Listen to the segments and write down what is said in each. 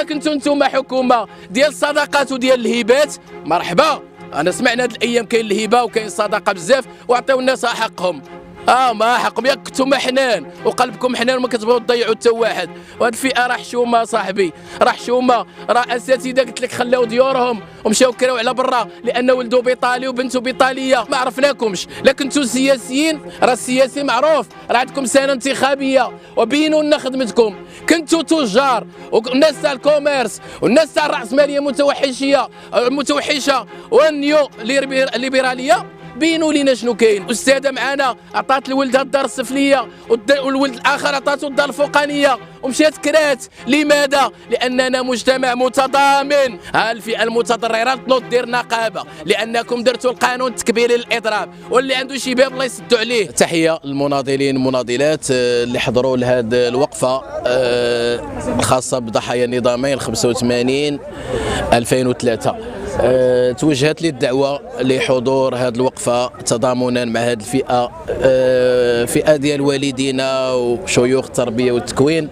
الا كنتوا نتوما حكومه ديال الصداقات وديال الهبات مرحبا. انا سمعنا هاد الايام كاين الهبه وكاين الصداقه بزاف وعطيو الناس حقهم. ما حقهم، ياك كنتوما حنان وقلبكم حنان وما كتبغيو تضيعوا حتى واحد. وهاد الفئه راه حشومه صاحبي، راه حشومه، راه اساتذه قلت لك خلاو ديورهم ومشاو كراو على برا لان ولدو بيطالي وبنته بيطاليه. ما عرفناكمش، لا كنتو سياسيين، راه السياسي معروف راه عندكم سنه انتخابيه وبينوا لنا خدمتكم. كنتو تجار والناس تاع الكوميرس والناس تاع الراسماليه متوحشه والنيو ليبراليه، بينوا لينا شنو كاين. استاذه معانا عطات لولدها الدار السفليه والولد الاخر عطاتو الدار الفوقانيه ومشات كرات. لماذا؟ لاننا مجتمع متضامن. الفئه المتضرره تنوض دير نقابه لانكم درتوا القانون التكبيري للاضراب، واللي عنده شي باب الله يسدوا عليه. تحيه للمناضلين والمناضلات اللي حضروا لهذه الوقفه الخاصه بضحايا النظامين 85 2003. توجهت لي الدعوه لحضور هذه الوقفه تضامنا مع هذه الفئه، فئه ديال والدينا وشيوخ التربيه والتكوين.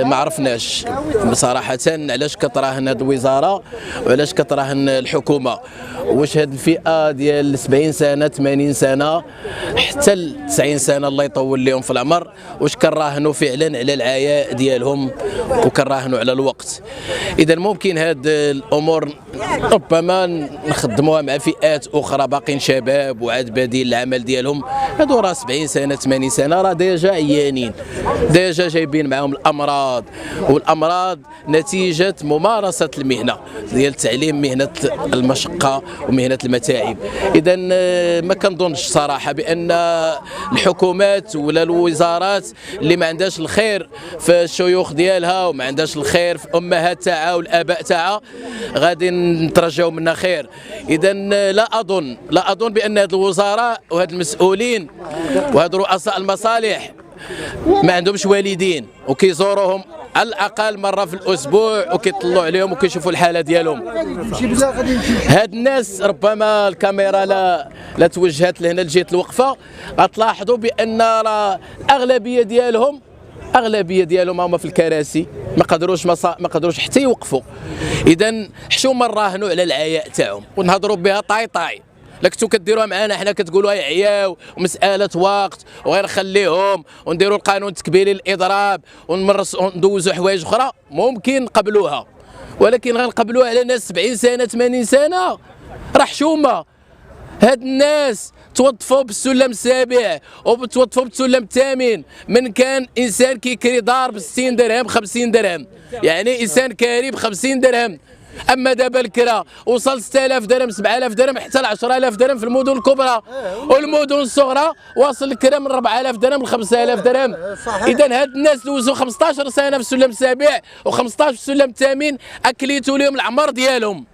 ما عرفناش صراحه علاش كتراهن هذه الوزاره وعلاش كتراهن الحكومه. واش هذه الفئه ديال 70 سنه 80 سنه حتى ل 90 سنه الله يطول لهم في العمر، واش كنراهنوا فعلا على العياء ديالهم وكنراهنوا على الوقت؟ اذا ممكن هذه الامور ربما نخدموها مع فئات اخرى باقين شباب وعاد بديل العمل ديالهم. هادو راه 70 سنه 80 سنه راه ديجا عيانين، ديجا جايبين معاهم الامراض، والامراض نتيجه ممارسه المهنه ديال التعليم، مهنه المشقه ومهنه المتاعب. اذا ما كنظنش صراحه بان الحكومات ولا الوزارات اللي ما عندهاش الخير في الشيوخ ديالها وما عندهاش الخير في الامهات تاعها والاباء تاعها غادي نترجاو منها خير. اذا لا اظن بان هاد الوزراء وهاد المسؤولين وهاد رؤساء المصالح ما عندهمش والدين وكيزوروهم على الاقل مره في الاسبوع وكيطلعوا عليهم وكيشوفوا الحاله ديالهم. هاد الناس ربما الكاميرا لا توجهت لهنا لجهه الوقفه، غتلاحظوا بان راه الاغلبيه ديالهم هما في الكراسي، ما قدروش حتى يوقفوا. اذا حشومه نراهنوا على العياء تاعهم ونهضروا بها طاي. لا كنتو كديروها معنا حنا كتقولوا عياو ومساله وقت وغير خليهم ونديروا القانون التكبيري للاضراب وندوزوا حوايج اخرى، ممكن نقبلوها، ولكن غنقبلوها على ناس 70 سنه 80 سنه؟ راه حشومه. هاد الناس توظفوا بالسلم السابع وتوظفوا بالسلم الثامن. من كان انسان كيكري دار ب 60 درهم 50 درهم، يعني انسان كاري ب 50 درهم. اما دابا الكرا وصل 6000 درهم 7000 درهم حتى ل 10000 درهم في المدن الكبرى، والمدن الصغرى واصل الكرا من 4000 درهم ل 5000 درهم. اذا هاد الناس دوزوا 15 سنه في السلم السابع و15 في السلم الثامن، اكليتوا لهم العمر ديالهم.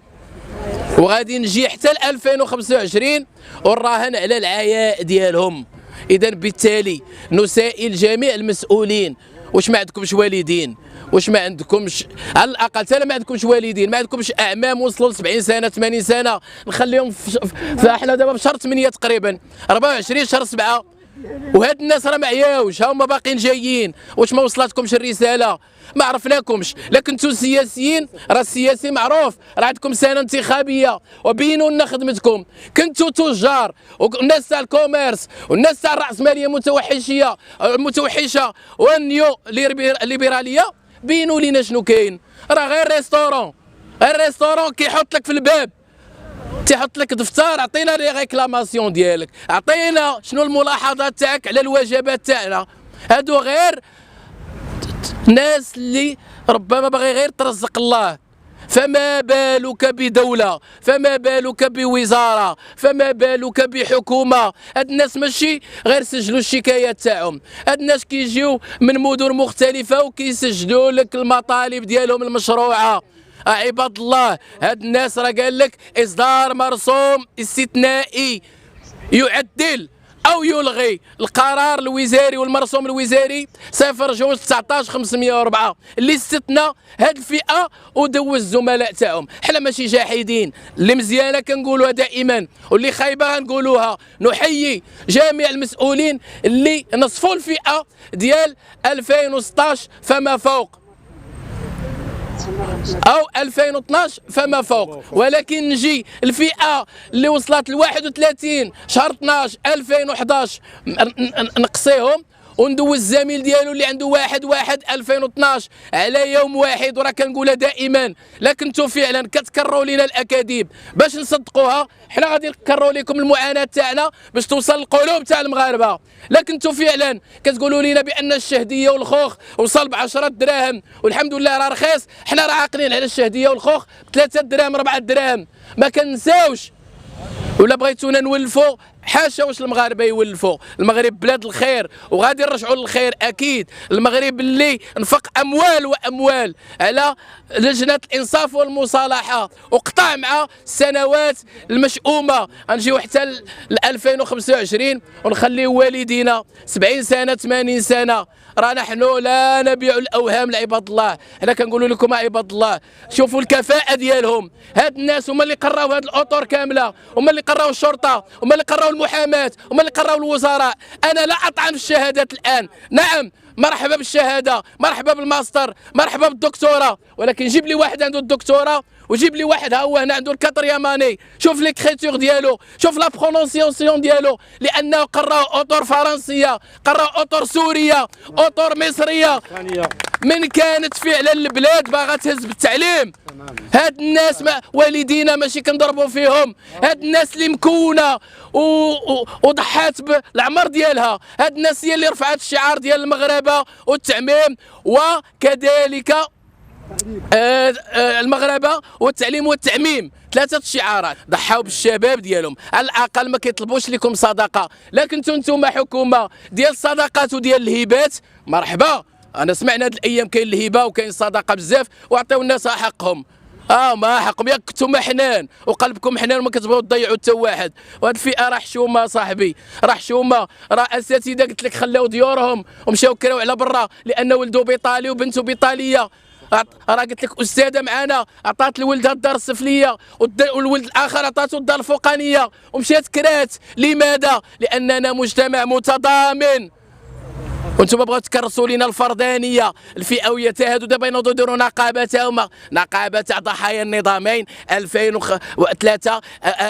وغادي نجي حتى ل 2025 ونراهن على العياء ديالهم. اذا بالتالي نسائل جميع المسؤولين، واش ما عندكمش والدين؟ واش ما عندكمش على الاقل حتى ما عندكمش والدين؟ ما عندكمش اعمام وصلوا ل 70 سنه 80 سنه نخليهم احنا دابا في شهر 8 تقريبا 24 شهر 7، وهاد الناس راه ما عياوش، هما باقيين جايين. واش ما وصلتكمش الرساله؟ ما عرفناكمش. لا كنتو سياسيين، راه السياسي معروف راه عندكم سنه انتخابيه وبينوا لنا خدمتكم. كنتو تجار والناس تاع الكوميرس والناس تاع الراسماليه متوحشه والنيو ليبراليه، بينوا لينا شنو كاين. راه غير ريستورون كيحط لك في الباب تيحط لك دفتر، عطينا لي ريكلاماسيون ديالك، عطينا شنو الملاحظات تاعك على الوجبات تاعنا. هادو غير ناس اللي ربما باغي غير ترزق الله. فما بالك بدولة، فما بالك بوزارة، فما بالك بحكومة. هاد الناس ماشي غير سجلوا الشكايات تاعهم، هاد الناس كيجيو من مدن مختلفة وكيسجلوا لك المطالب ديالهم المشروعة. عباد الله، هاد الناس راه قال لك اصدار مرسوم استثنائي يعدل او يلغي القرار الوزاري والمرسوم الوزاري 0/19/504 اللي استثنى هاد الفئه ودوز الزملاء تاعهم. حنا ماشي جاحدين، اللي مزيانه كنقولوها دائما واللي خايبه غنقولوها. نحيي جميع المسؤولين اللي نصفوا الفئه ديال 2016 فما فوق. او 2012 فما فوق. ولكن نجي الفئه اللي وصلت ل 31 شهر 12 2011 نقصيهم وندوز الزميل ديالو اللي عنده 1/1/2012 على يوم واحد. وراه كنقولها دائما، لا كنتو فعلا كتكرروا لنا الاكاذيب باش نصدقوها، حنا غادي نكرروا لكم المعاناه تاعنا باش توصل للقلوب تاع المغاربه. لا كنتو فعلا كتقولوا لنا بان الشهديه والخوخ وصل ب 10 دراهم والحمد لله راه رخيص، حنا راه عاقلين على الشهديه والخوخ ب 3 دراهم 4 دراهم. ما كنساوش ولا بغيتونا نولفوا، حاشا واش المغاربه يولفوا. المغرب بلاد الخير وغادي نرجعوا للخير اكيد. المغرب اللي انفق اموال واموال على لجنه الانصاف والمصالحه وقطع مع السنوات المشؤومه. غنجيو حتى ل 2025 ونخليو والدينا 70 سنه 80 سنه. راه نحن لا نبيع الاوهام لعباد الله، حنا كنقولوا لكم عباد الله شوفوا الكفاءه ديالهم. هاد الناس هما اللي قراو هاد الاطر كامله، هما اللي قراو الشرطه، هما اللي قراو المحاماه، هما اللي قراو الوزراء. انا لا اطعن في الشهادات الان، نعم مرحبا بالشهاده، مرحبا بالماستر، مرحبا بالدكتوراه، ولكن جيب لي واحد عنده الدكتوراه وجيب لي واحد ها هو هنا عنده الكاترياماني، شوف ليكريتور ديالو، شوف لا برونونسياسيون ديالو، لانه قراو اطر فرنسيه، قراو اطر سوريه، اطر مصريه. من كانت فعلا البلاد باغا تهز بالتعليم. هاد الناس والدينا ماشي كنضربوا فيهم، هاد الناس اللي مكونه وضحات بالعمر ديالها، هاد الناس هي اللي رفعت الشعار ديال المغاربه والتعميم وكذلك المغاربه والتعليم والتعميم، 3 شعارات. ضحاو بالشباب ديالهم، على الاقل ما كيطلبوش لكم صدقه. لكن نتوما حكومه ديال الصدقات وديال الهبات، مرحبا. انا سمعنا هاد الايام كاين الهبه وكاين الصدقه بزاف وعطيو الناس حقهم. ما حقهم، ياك كنتم حنان وقلبكم حنان وما كتبغيو تضيعوا حتى واحد. وهاد الفئه راه حشومه صاحبي، راه حشومه. راه اساتذه قلت لك خلاو ديورهم ومشاو كراو على برا لان ولدو بيطالي وبنته بيطاليه. راه قلت لك استاذه معانا عطات لولدها الدار السفليه والولد الاخر عطاتو الدار الفوقانيه ومشات كرات. لماذا؟ لاننا مجتمع متضامن. وانتم بغاو تكرسوا لنا الفردانيه الفئويه تاع هادو. دابا ينوضوا يديروا نقابه تاهما، نقابه تاع ضحايا النظامين 2003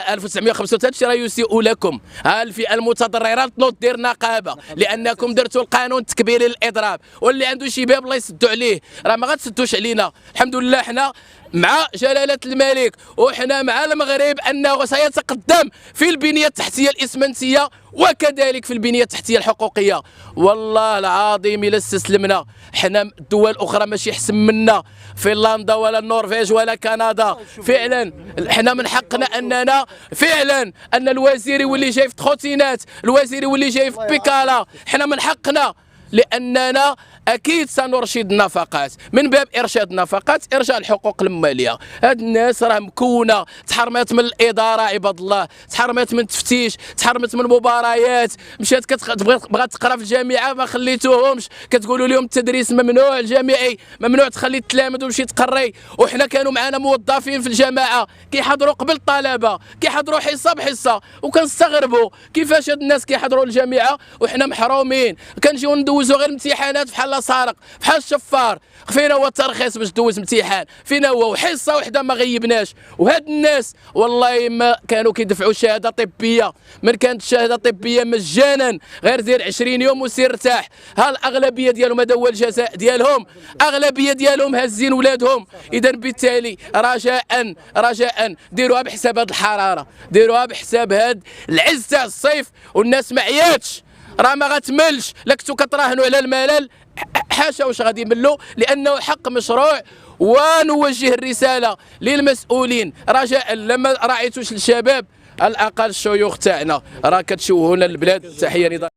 1935 راه يسيء لكم. ها الفئه المتضرره تنوض دير نقابه لانكم درتوا القانون التكبيري للاضراب، واللي عنده شي باب الله يسدوا عليه. راه ما غتسدوش علينا. الحمد لله حنا مع جلالة الملك وحنا مع المغرب أنه سيتقدم في البنية التحتية الإسمنتية وكذلك في البنية التحتية الحقوقية. والله العظيم إلا استسلمنا حنا الدول الأخرى ماشي أحسن منا، فنلندا ولا النرويج ولا كندا. فعلا حنا من حقنا أننا فعلا أن الوزير يولي جاي في تخوتينات، الوزير يولي جاي في بيكالا. حنا من حقنا لأننا أكيد سنرشد النفقات من باب إرشاد النفقات، إرجاع الحقوق المالية. هاد الناس راه مكونة، تحرمت من الإدارة عباد الله، تحرمت من التفتيش، تحرمت من المباريات، مشات بغات تقرا في الجامعة ما خليتوهمش، كتقولوا لهم التدريس ممنوع الجامعي، ممنوع تخلي التلامذ ومشي تقري. وحنا كانوا معنا موظفين في الجماعة كيحضروا قبل الطلبة، كيحضروا حصة بحصة، وكنستغربوا كيفاش هاد الناس كيحضروا الجامعة وحنا محرومين. كنجيو ندوزو غير امتحانات بحال سارق بحال الشفار. فينا هو الترخيص باش دوز امتحان؟ فينا هو؟ وحصه وحده ما غيبناش. وهاد الناس والله ما كانوا كيدفعوا شهاده طبيه، من كانت الشهاده طبيه مجانا غير دير 20 يوم وسير ارتاح. ها الاغلبيه ديالهم هذا هو الجزاء ديالهم، اغلبيه ديالهم هازين ولادهم. اذا بالتالي رجاء ديروها بحساب هاد الحراره، ديروها بحساب هاد العز تاع الصيف. والناس ما عياتش، راه ما غتملش. لا كنتو كتراهنوا على الملل، حاشا واش غادي يملوا، لانه حق مشروع. ونوجه الرساله للمسؤولين رجاء لما راعيتوش الشباب على الاقل الشيوخ تاعنا راه كتشوهونا البلاد. تحيه نضال.